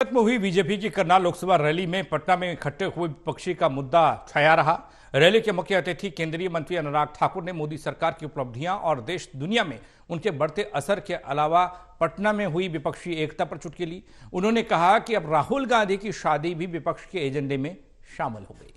पानीपत में हुई बीजेपी की करनाल लोकसभा रैली में पटना में इकट्ठे हुए विपक्षी का मुद्दा छाया रहा। रैली के मुख्य अतिथि केंद्रीय मंत्री अनुराग ठाकुर ने मोदी सरकार की उपलब्धियां और देश दुनिया में उनके बढ़ते असर के अलावा पटना में हुई विपक्षी एकता पर चुटकी ली। उन्होंने कहा कि अब राहुल गांधी की शादी भी विपक्ष के एजेंडे में शामिल हो गई।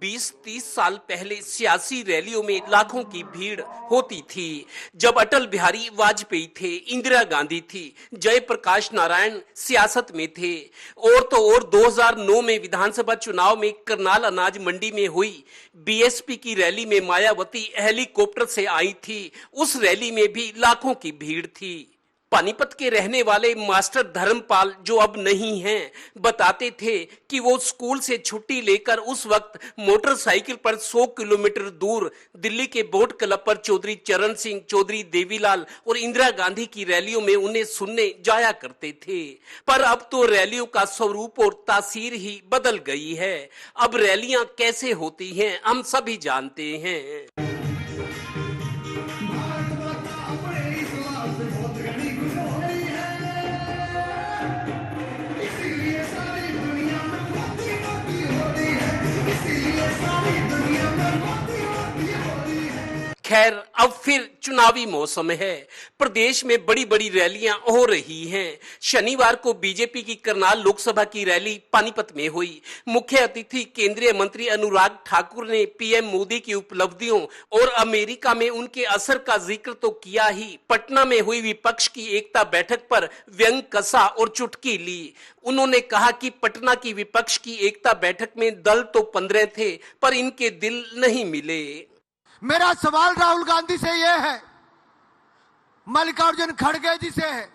20-30 साल पहले सियासी रैलियों में लाखों की भीड़ होती थी। जब अटल बिहारी वाजपेयी थे, इंदिरा गांधी थी, जयप्रकाश नारायण सियासत में थे। और तो और 2009 में विधानसभा चुनाव में करनाल अनाज मंडी में हुई बीएसपी की रैली में मायावती हेलीकॉप्टर से आई थी। उस रैली में भी लाखों की भीड़ थी। पानीपत के रहने वाले मास्टर धर्मपाल, जो अब नहीं हैं, बताते थे कि वो स्कूल से छुट्टी लेकर उस वक्त मोटरसाइकिल पर 100 किलोमीटर दूर दिल्ली के बोट क्लब पर चौधरी चरण सिंह, चौधरी देवीलाल और इंदिरा गांधी की रैलियों में उन्हें सुनने जाया करते थे। पर अब तो रैलियों का स्वरूप और तासीर ही बदल गई है। अब रैलियां कैसे होती हैं हम सभी जानते हैं। खैर, अब फिर चुनावी मौसम है। प्रदेश में बड़ी बड़ी रैलियां हो रही हैं। शनिवार को बीजेपी की करनाल लोकसभा की रैली पानीपत में हुई। मुख्य अतिथि केंद्रीय मंत्री अनुराग ठाकुर ने पीएम मोदी की उपलब्धियों और अमेरिका में उनके असर का जिक्र तो किया ही, पटना में हुई विपक्ष की एकता बैठक पर व्यंग कसा और चुटकी ली। उन्होंने कहा कि पटना की विपक्ष की एकता बैठक में दल तो 15 थे, पर इनके दिल नहीं मिले। मेरा सवाल राहुल गांधी से यह है, मल्लिकार्जुन खड़गे जी से है,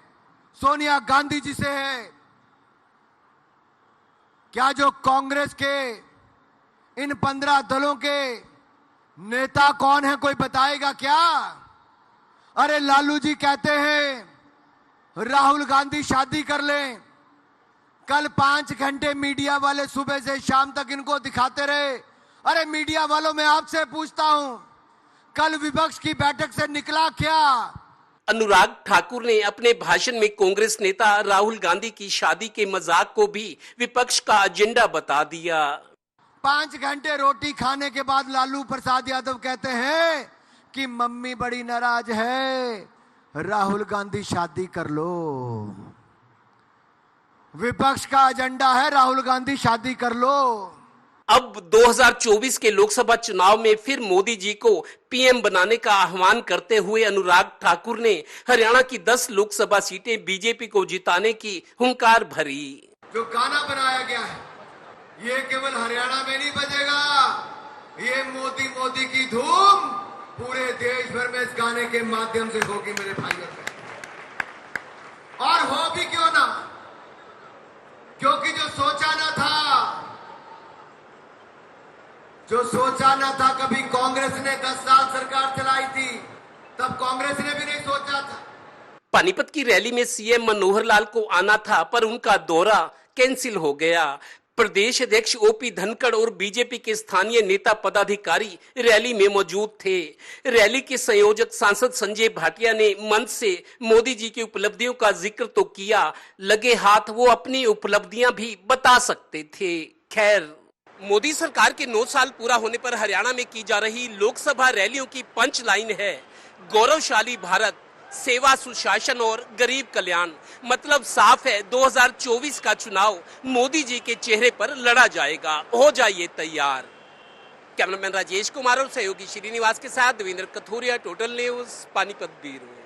सोनिया गांधी जी से है, क्या जो कांग्रेस के इन 15 दलों के नेता कौन है, कोई बताएगा क्या? अरे लालू जी कहते हैं राहुल गांधी शादी कर लें। कल 5 घंटे मीडिया वाले सुबह से शाम तक इनको दिखाते रहे। अरे मीडिया वालों, मैं आपसे पूछता हूं, कल विपक्ष की बैठक से निकला क्या? अनुराग ठाकुर ने अपने भाषण में कांग्रेस नेता राहुल गांधी की शादी के मजाक को भी विपक्ष का एजेंडा बता दिया। 5 घंटे रोटी खाने के बाद लालू प्रसाद यादव कहते हैं कि मम्मी बड़ी नाराज है, राहुल गांधी शादी कर लो। विपक्ष का एजेंडा है राहुल गांधी शादी कर लो। अब 2024 के लोकसभा चुनाव में फिर मोदी जी को पीएम बनाने का आह्वान करते हुए अनुराग ठाकुर ने हरियाणा की 10 लोकसभा सीटें बीजेपी को जिताने की हुंकार भरी। जो गाना बनाया गया है, ये केवल हरियाणा में नहीं बजेगा, ये मोदी मोदी की धूम पूरे देश भर में इस गाने के माध्यम से होगी मेरे भाइयों। और हो भी क्यों ना, क्योंकि जो सोचा ना था कभी कांग्रेस ने 10 साल सरकार चलाई थी, तब कांग्रेस ने भी नहीं सोचा था। पानीपत की रैली में सीएम मनोहर लाल को आना था, पर उनका दौरा कैंसिल हो गया। प्रदेश अध्यक्ष ओपी धनखड़ और बीजेपी के स्थानीय नेता पदाधिकारी रैली में मौजूद थे। रैली के संयोजक सांसद संजय भाटिया ने मंच से मोदी जी की उपलब्धियों का जिक्र तो किया, लगे हाथ वो अपनी उपलब्धियां भी बता सकते थे। खैर, मोदी सरकार के 9 साल पूरा होने पर हरियाणा में की जा रही लोकसभा रैलियों की पंच लाइन है, गौरवशाली भारत, सेवा सुशासन और गरीब कल्याण। मतलब साफ है, 2024 का चुनाव मोदी जी के चेहरे पर लड़ा जाएगा। हो जाइए तैयार। कैमरामैन राजेश कुमार और सहयोगी श्रीनिवास के साथ Devendra Kathoria, total news, Panipat bureau.